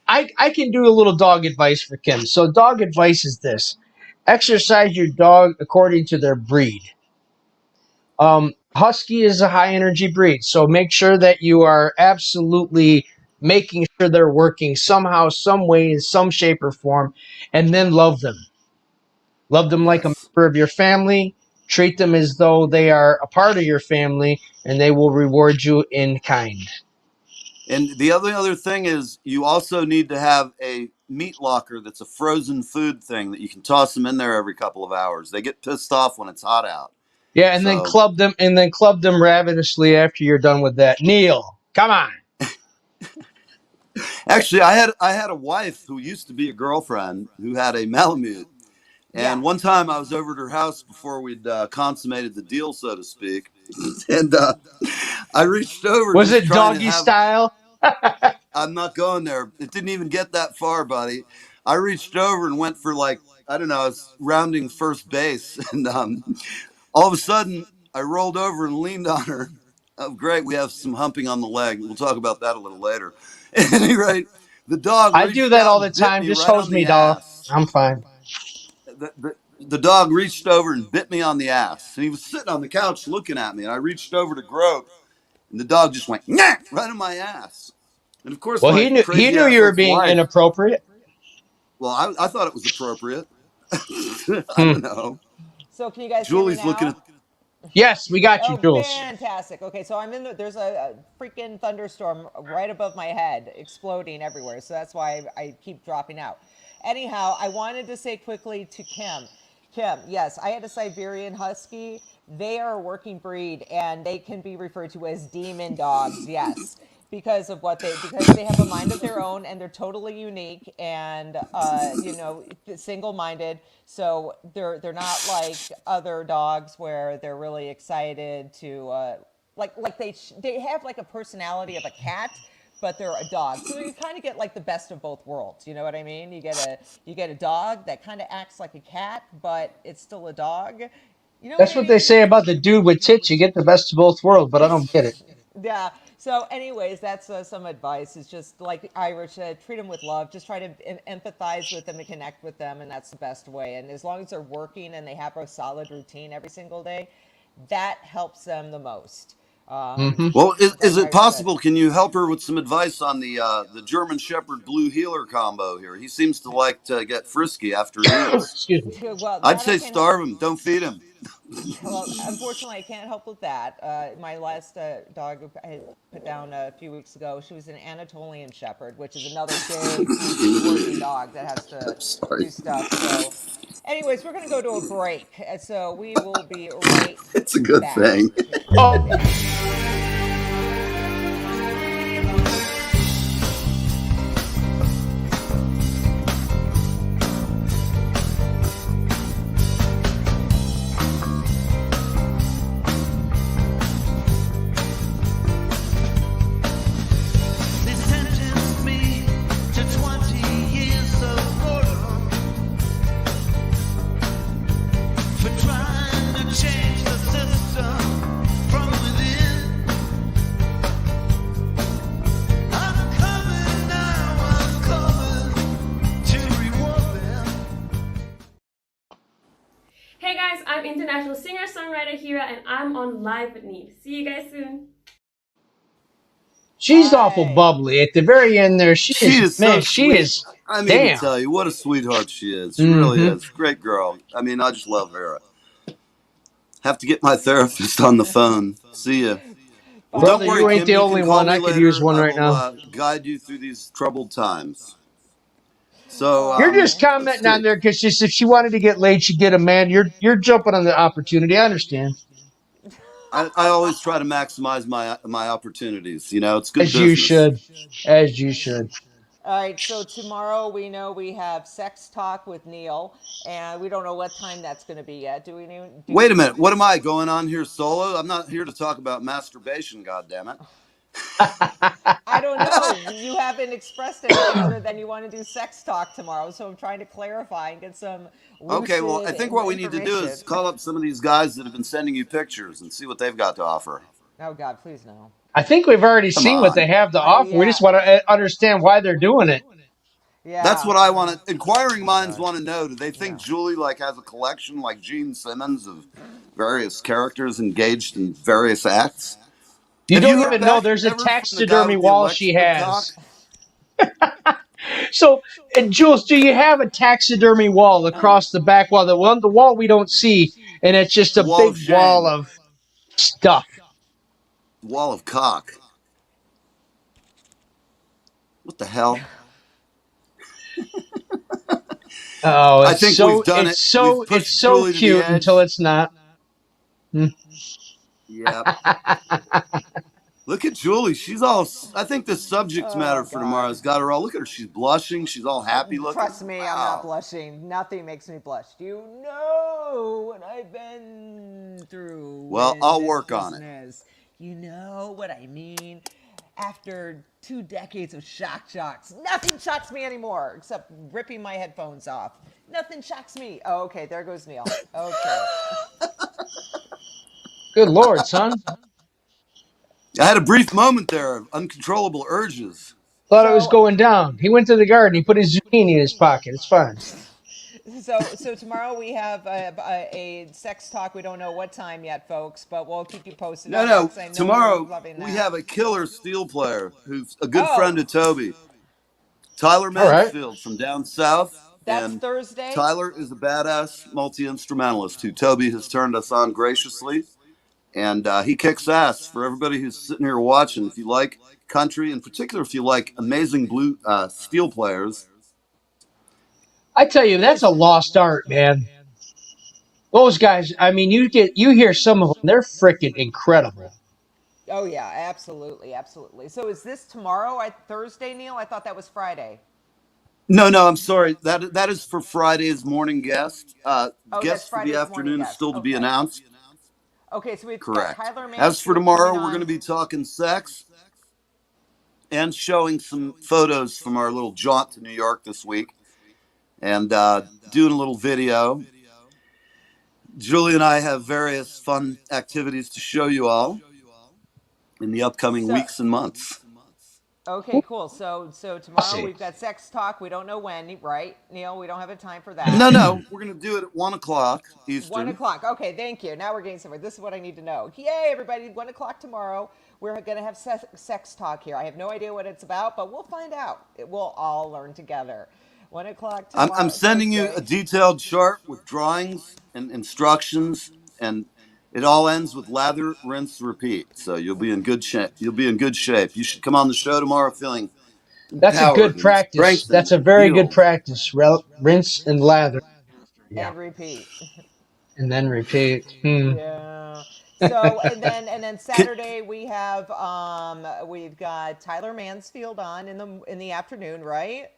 I can do a little dog advice for Kim. So, dog advice is this: exercise your dog according to their breed. Husky is a high energy breed, so make sure that you are absolutely making sure they're working somehow, some way, in some shape or form, and then love them. Love them like a Yes. member of your family. Treat them as though they are a part of your family, and they will reward you in kind. And the other thing is you also need to have a meat locker that's a frozen food thing that you can toss them in there every couple of hours. They get pissed off when it's hot out. Yeah, So and then club them ravenously after you're done with that. Neil, come on. actually I had a wife who used to be a girlfriend who had a Malamute. Yeah. And one time I was over at her house before we'd consummated the deal, so to speak. And I reached over Was just it trying to doggy have, style? I'm not going there. It didn't even get that far, buddy. I reached over and went for like, I don't know, I was rounding first base. And all of a sudden I rolled over and leaned on her. Oh, great. We have some humping on the leg. We'll talk about that a little later. At any rate, the dog I do reached that out all the and bit time. me Just right hose on me, the doll. ass. I'm fine. The dog reached over and bit me on the ass. And he was sitting on the couch looking at me. And I reached over to grope, and the dog just went, "Nyah!" Right on my ass. And of course, Well, my he crazy knew ass you were ex being wife, inappropriate. well, I thought it was appropriate. I Hmm. don't know. So can you guys hear me Julie's looking at, now? Yes, we got you, Oh, Jules. fantastic. Okay, so there's a freaking thunderstorm right above my head, exploding everywhere. So that's why I keep dropping out. Anyhow, I wanted to say quickly to Kim. Kim, yes, I had a Siberian Husky. They are a working breed and they can be referred to as demon dogs. Yes, because they have a mind of their own and they're totally unique and single-minded. So they're not like other dogs where they're really excited to like they have like a personality of a cat, but they're a dog. So you kind of get like the best of both worlds. You know what I mean? You get a dog that kind of acts like a cat, but it's still a dog. You know what That's I what they mean? say about the dude with tits. You get the best of both worlds, but I don't get it. Yeah. So, anyways, that's some advice. It's just like Irish, treat them with love. Just try to empathize with them and connect with them, and that's the best way. And as long as they're working and they have a solid routine every single day, that helps them the most. Hmm. well, is Like it Irish said. possible? Can you help her with some advice on the German Shepherd Blue Heeler combo here? He seems to like to get frisky after he eats. Excuse me. Well, I'd that I say can't help. starve him. Don't feed him. Well, unfortunately, I can't help with that. My last dog I had put down a few weeks ago, she was an Anatolian Shepherd, which is another big, huge working dog that has to Sorry. do stuff. So, anyways, we're going to go to a break. So we will be right It's a good back. thing. Oh, Yeah. They sentenced me to 20 years of boredom for trying to change the system from within. I'm coming now, I'm coming to reward them. Hey guys, I'm international singer-songwriter Hira and I'm on Live with Need. See you guys soon. She's awful bubbly. At the very end there, she She is, is so man, she sweet. is, I mean to damn. tell you, what a sweetheart she is. She really Mm-hmm. is. Great girl. I mean, I just love her. Have to get my therapist on the phone. See ya. Well, Bye, don't Brother, worry, you ain't Neil. Kim. the You can only call one. me I could use later. one I right will now. guide you through these troubled times. So You're just let's commenting on see. there because just if she wanted to get laid, she'd get a man. You're jumping on the opportunity. I understand. I always try to maximize my opportunities. You know, it's good As you business. should. As you should. All right, so tomorrow we know we have sex talk with Neil, and we don't know what time that's going to be yet. Do we know? Do Wait a we? minute. What am I going on here solo? I'm not here to talk about masturbation. God damn it. I don't know. You haven't expressed anything other than you want to do sex talk tomorrow, so I'm trying to clarify and get some Okay, well, I lucid think what we need to do information. is call up some of these guys that have been sending you pictures and see what they've got to offer. Oh God, please no. I think we've already Come seen what they on. have to offer. We Yeah, just want to understand why they're doing it. That's yeah. what I want to. Inquiring Oh minds God, want to know. Do they think yeah. Julie like has a collection like Gene Simmons of various characters engaged in various acts? You Have don't you heard even know back there's a ever from the guy taxidermy with the wall she electrode cock? has. So, and Jules, do you have a taxidermy wall across the back wall? The wall we don't see, and it's just The a wall of big wall shame, of stuff. the wall of cock. What the hell? Oh, I think we've done it. We've it's pushed so Julie to the cute until edge. it's not. Hmm. Yep. Look at Julie. She's all. I think the subject matter Oh for tomorrow God. has got her all. Look at her. She's blushing. She's all happy Trust looking. me, I'm not Wow. blushing. Nothing makes me blush. You know what I've been through Well, in I'll this work on it. business. You know what I mean? After 2 decades of shock jocks, nothing shocks me anymore except ripping my headphones off. Nothing shocks me. Oh, okay, there goes Neil. Okay. Good Lord, son. I had a brief moment there of uncontrollable urges. Thought it was So going down. He went to the garden. He put his zucchini in his pocket. It's fine. So tomorrow we have a sex talk. We don't know what time yet, folks, but we'll keep you posted No, on that no. because I know you're Tomorrow loving we that. have a killer steel player who's a good friend Oh, of Toby, Tyler All right. Mansfield from down south, that's and Thursday. Tyler is a badass multi instrumentalist who Toby has turned us on graciously, and he kicks ass for everybody who's sitting here watching. If you like country, in particular, if you like amazing blue steel players, I tell you, that's a lost art, man. Those guys. I mean, you hear some of them. They're freaking incredible. Oh yeah, absolutely, absolutely. So is this tomorrow? Thursday, Neil? I thought that was Friday. no, no, I'm sorry. That is for Friday's morning guest. Oh, that's Guest for the Friday's morning afternoon is guest. still to be Okay. announced. Okay, so we've got Correct. Tyler As for Mansfield tomorrow, coming we're going to on. be talking sex and showing some photos from our little jaunt to New York this week and doing a little video. Julie and I have various fun activities to show you all in the upcoming So weeks and months. okay, cool. So tomorrow See. we've got sex talk. We don't know when, right, Neil? We don't have a time for No, that. no, we're going to do it at 1 o'clock One Eastern. o'clock. Okay, thank you. Now we're getting somewhere. This is what I need to know. Yay, everybody! 1 o'clock tomorrow. We're gonna have sex talk here. I have no idea what it's about, but we'll find out. We'll all learn together. 1 o'clock I'm tomorrow, sending you a Thursday. detailed chart with drawings and instructions, and it all ends with lather, rinse, repeat. So you'll be in good shape. You'll be in good shape. You should come on the show tomorrow feeling That's a empowered good and practice. That's strengthened a and very good healed. practice. Rinse and lather. Yeah, And repeat. and then repeat. Hmm. Yeah. So and then Can, Saturday we've got Tyler Mansfield on in the afternoon, right?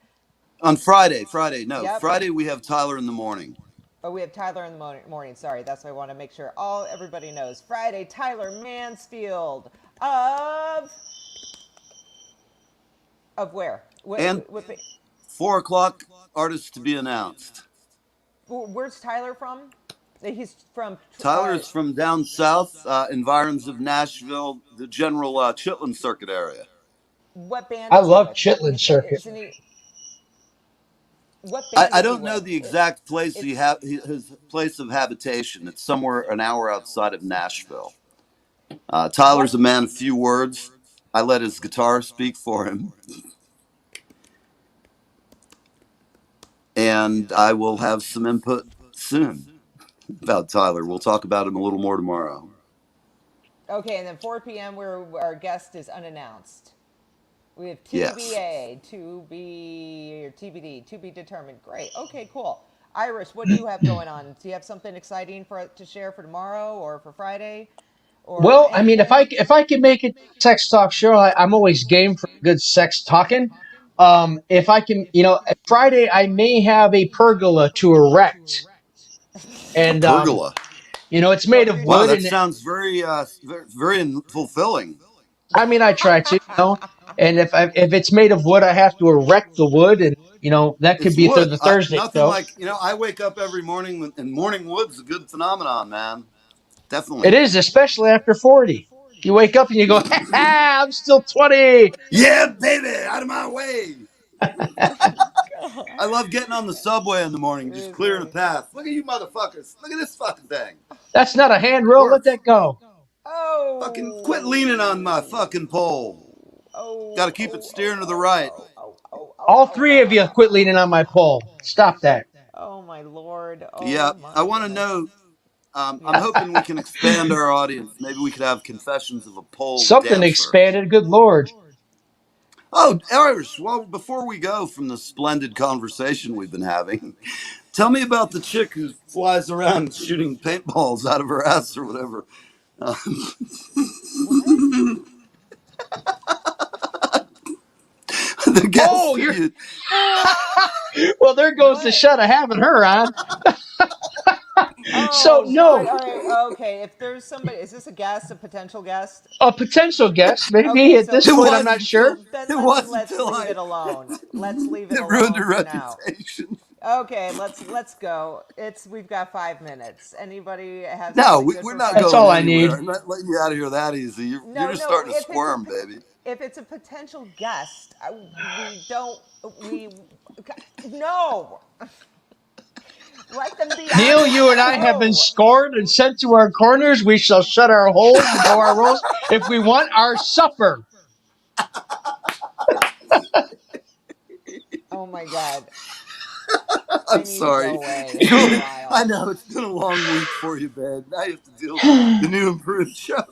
on Friday, no, Yep. Friday we have Tyler in the morning. Oh, we have Tyler in the morning. Sorry, that's what I want to make sure everybody knows. Friday, Tyler Mansfield of where? And 4 o'clock, artists to be announced. Where's Tyler from? He's from. Tyler is from down south, environs of Nashville, the general Chitlin Circuit area. What band I is he love with? Chitlin Circuit. Isn't he? What I, band I is he don't know with? the exact place It's his place of habitation. It's somewhere an hour outside of Nashville. Tyler's what a man of few words. I let his guitar speak for him. And I will have some input soon about Tyler. We'll talk about him a little more tomorrow. Okay, and then 4 p.m. where our guest is unannounced. We have Yes. TBA, to be or TBD, to be determined. Great. Okay, cool. Iris, what do you have going on? Do you have something exciting to share for tomorrow or for Friday, or Well, I mean, anything? if I can make it sex talk show, I'm always game for good sex talking. If I can, Friday I may have a pergola to erect, A and pergola. it's What made were of you Wow, wood, that and sounds very, very fulfilling. I mean, I try to. And if it's made of wood, I have to erect the wood, and that could It's be wood. the Thursday Nothing show. like, I wake up every morning and morning wood's a good phenomenon, man. It Definitely. is, especially after 40. You wake up and you go, ha ha, I'm still 20. Yeah, baby, out of my way. God. I love getting on the subway in the morning, just clearing a Seriously. path. Look at you motherfuckers. Look at this fucking thing. That's not a handrail. Let Works. that go. Fucking quit leaning on my fucking pole. Got to keep it steering to the right. All three of you quit leaning on my pole. Stop that. Oh my lord. Yeah, Oh I my want to goodness. know. I'm Yes. hoping we can expand our audience. Maybe we could have confessions of a pole Something dancer. expanded. Good Lord. Oh, Irish. Well, before we go from the splendid conversation we've been having, tell me about the chick who flies around shooting paintballs out of her ass or whatever. What? The guest Oh, that you're. you. Well, there goes the What? shot of having her on. So, Oh God. no, All right. Okay. If there's somebody, is this a guest, a potential guest? a potential guest, maybe Okay. at this It point, I'm was not sure. until Then it let's was let's until leave I it alone. Let's leave it it ruined alone her for now. reputation. Okay, let's go. We've got 5 minutes. Anybody have No, something good we're for not That's Friday? all going I anywhere. need. I'm not letting you out of here that easy. You're No, just no. starting to squirm, baby. If it's a potential guest, we don't we no. Let them be Neil, you honest and I have been too. scored and sent to our corners. We shall shut our holes and go our rows if we want our supper. Oh my God. I I'm need to go sorry, away for a Julie. I while. know it's been a long week for you, babe. Now you have to deal with the new improved show.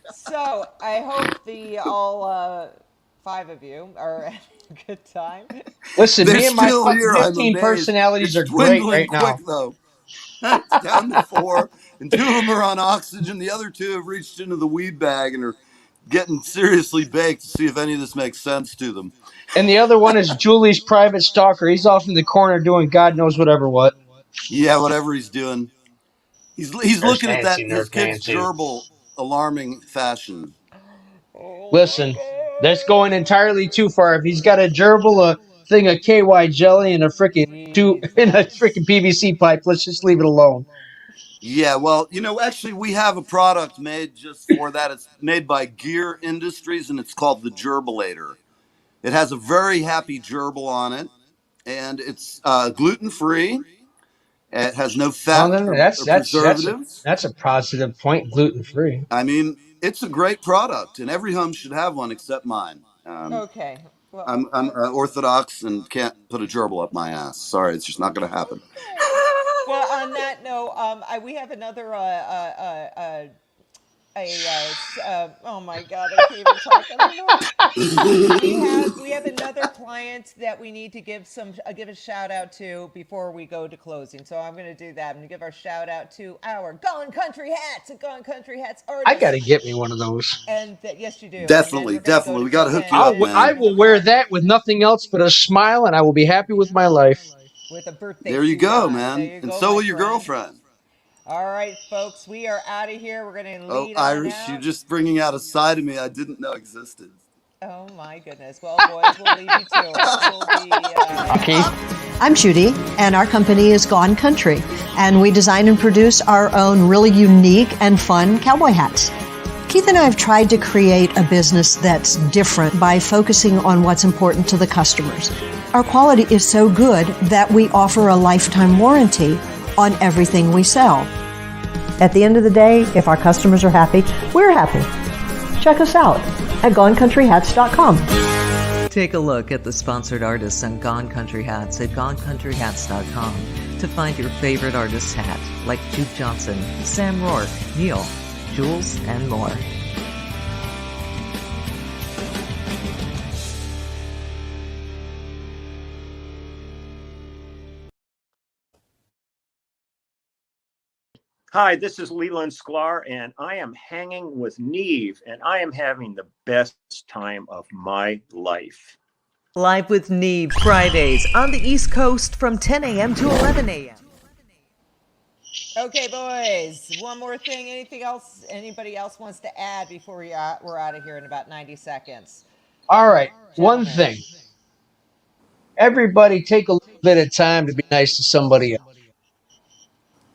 So I hope the all five of you are having a good time. Listen, They're me and my still here. I'm 15 amazed. personalities It's are great dwindling right quick now. though. It's down to 4, and 2 of them are on oxygen. The other 2 have reached into the weed bag and are getting seriously baked to see if any of this makes sense to them. And the other one is Julie's private stalker. He's off in the corner doing God knows whatever what. Yeah, whatever he's doing. He's Nurse looking at Nancy, that his Nurse kid's Nancy. gerbil alarming fashion. Oh my Listen, that's going entirely too far. If he's got a gerbil, a thing of KY jelly, and a freaking Jesus. PVC pipe, let's just leave it alone. Yeah, well, actually we have a product made just for that. It's made by Gear Industries and it's called the Gerbolator. It has a very happy gerbil on it and it's gluten free. It has no Well, fat then or preservatives. that's a positive point. Gluten free. I mean, it's a great product, and every home should have one except mine. Okay. Well, I'm Orthodox and can't put a gerbil up my ass. Sorry, it's just not going to happen. well, on that note, we have another oh my God, I can't even talk anymore. We have another client that we need to give a shout out to before we go to closing. So I'm going to do that. I'm going to give our shout out to our Gone Country Hats and Gone Country Hats I artists. got to get me one of those. And yes, you do. Definitely, definitely. We got to hook you up, I man. will wear that with nothing else but a smile, and I will be happy with my life. with a birthday There you suit go, on. There man. you And go, so my will your friend. girlfriend. All right, folks, we are out of here. We're going to Oh, lead on Irish, out. you're just bringing out a side of me I didn't know existed. Oh my goodness. Well, boys, we'll leave you to it. We'll be. Okay. I'm Judy, and our company is Gone Country, and we design and produce our own really unique and fun cowboy hats. Keith and I have tried to create a business that's different by focusing on what's important to the customers. Our quality is so good that we offer a lifetime warranty on everything we sell. At the end of the day, if our customers are happy, we're happy. check us out at GoneCountryHats.com. Take a look at the sponsored artists on Gone Country Hats at GoneCountryHats.com to find your favorite artist's hat, like Duke Johnson, Sam Rourke, Neil, Jules, and more. Hi, this is Leland Sklar, and I am hanging with Neve, and I am having the best time of my life. Live with Neve Fridays on the East Coast from 10 a.m. to 11 a.m. Okay, boys. One more thing. Anything else? Anybody else wants to add before we're out of here in about 90 seconds? All right. One Gentlemen. thing. Everybody take a little bit of time to be nice to somebody else.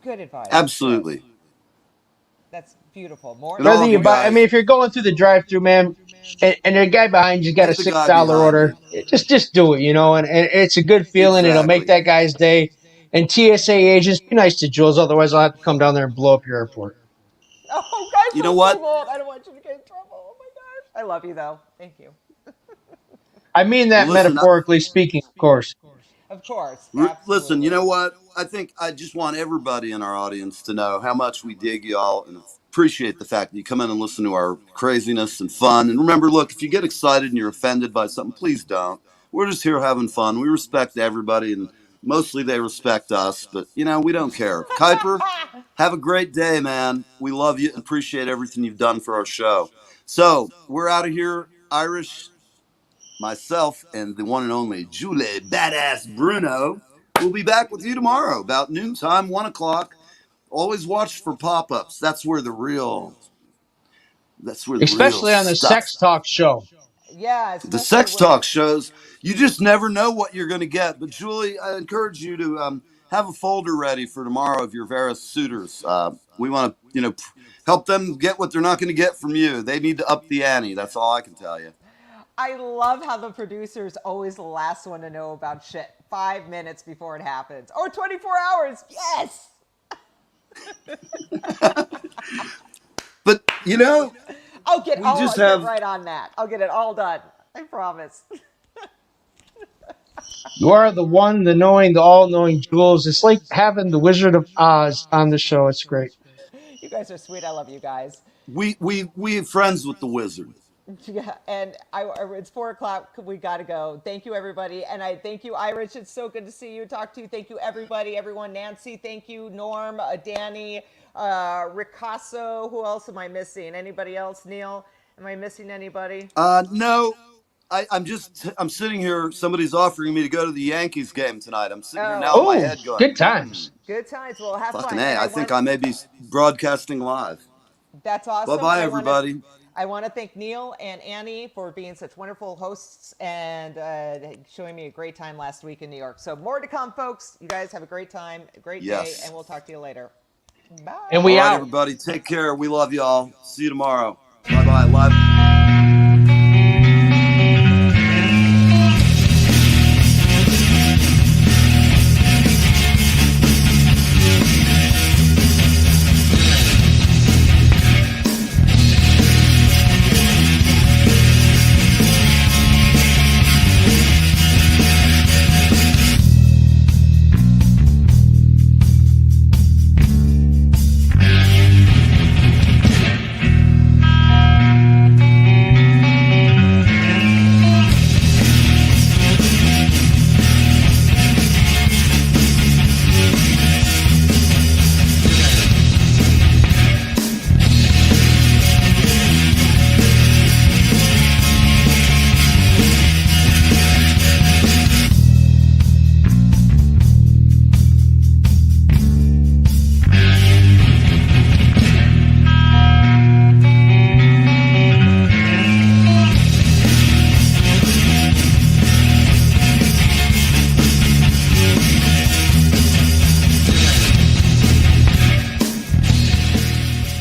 Good advice. Absolutely. Yes. That's beautiful. More. And all Whether of you you buy, I guys, mean, if you're going through the drive-through, man, and the guy behind you's got a thank the guy $6 behind order, just do it, and it's a good feeling. It'll make Exactly. that guy's day. And TSA agents, be nice to Jules, otherwise I'll have to come down there and blow up your airport. Oh, guys, You know don't what? say that. I don't want you to get in trouble. Oh my gosh. I love you though. Thank you. I mean that Well, listen, metaphorically speaking, of course. Of course. Absolutely. Listen, you know what? I think I just want everybody in our audience to know how much we dig y'all and appreciate the fact that you come in and listen to our craziness and fun. And remember, look, if you get excited and you're offended by something, please don't. We're just here having fun. We respect everybody, and mostly they respect us, but, we don't care. Kuiper, have a great day, man. We love you and appreciate everything you've done for our show. So we're out of here. Irish, myself, and the one and only Julie Badass Bruno will be back with you tomorrow about noontime, 1 o'clock. Always watch for pop-ups. That's where the real Especially on the stuff. sex talk show. Yeah, The especially sex when talk shows, you just never know what you're going to get. But Julie, I encourage you to have a folder ready for tomorrow of your various suitors. We want to, help them get what they're not going to get from you. They need to up the ante. That's all I can tell you. I love how the producer's always the last one to know about shit 5 minutes before it happens. Or 24 hours. Yes. But, I'll get just get have- right on that. I'll get it all done. I promise. You are the one, the knowing, the all-knowing Jules. It's like having the Wizard of Oz on the show. It's great. You guys are sweet. I love you guys. we friends with the wizard. Yeah, and it's 4 o'clock. We got to go. Thank you, everybody. And I thank you, Irish. It's so good to see you, talk to you. Thank you, everybody, everyone. Nancy, thank you. Norm, Danny, Ricasso. Who else am I missing? Anybody else? Neil, am I missing anybody? No. I'm sitting here. Somebody's offering me to go to the Yankees game tonight. I'm sitting here now in my Oh, head going, good times. Good times. Well, have fucking fun. A, And I think I may be broadcasting live. That's awesome. Bye-bye, everybody. I want to thank Neil and Annie for being such wonderful hosts and showing me a great time last week in New York. So more to come, folks. You guys have a great time, a great day, and we'll talk to you later. Bye. And we All right, out. everybody. Take care. We love y'all. See you tomorrow. Bye-bye. Live.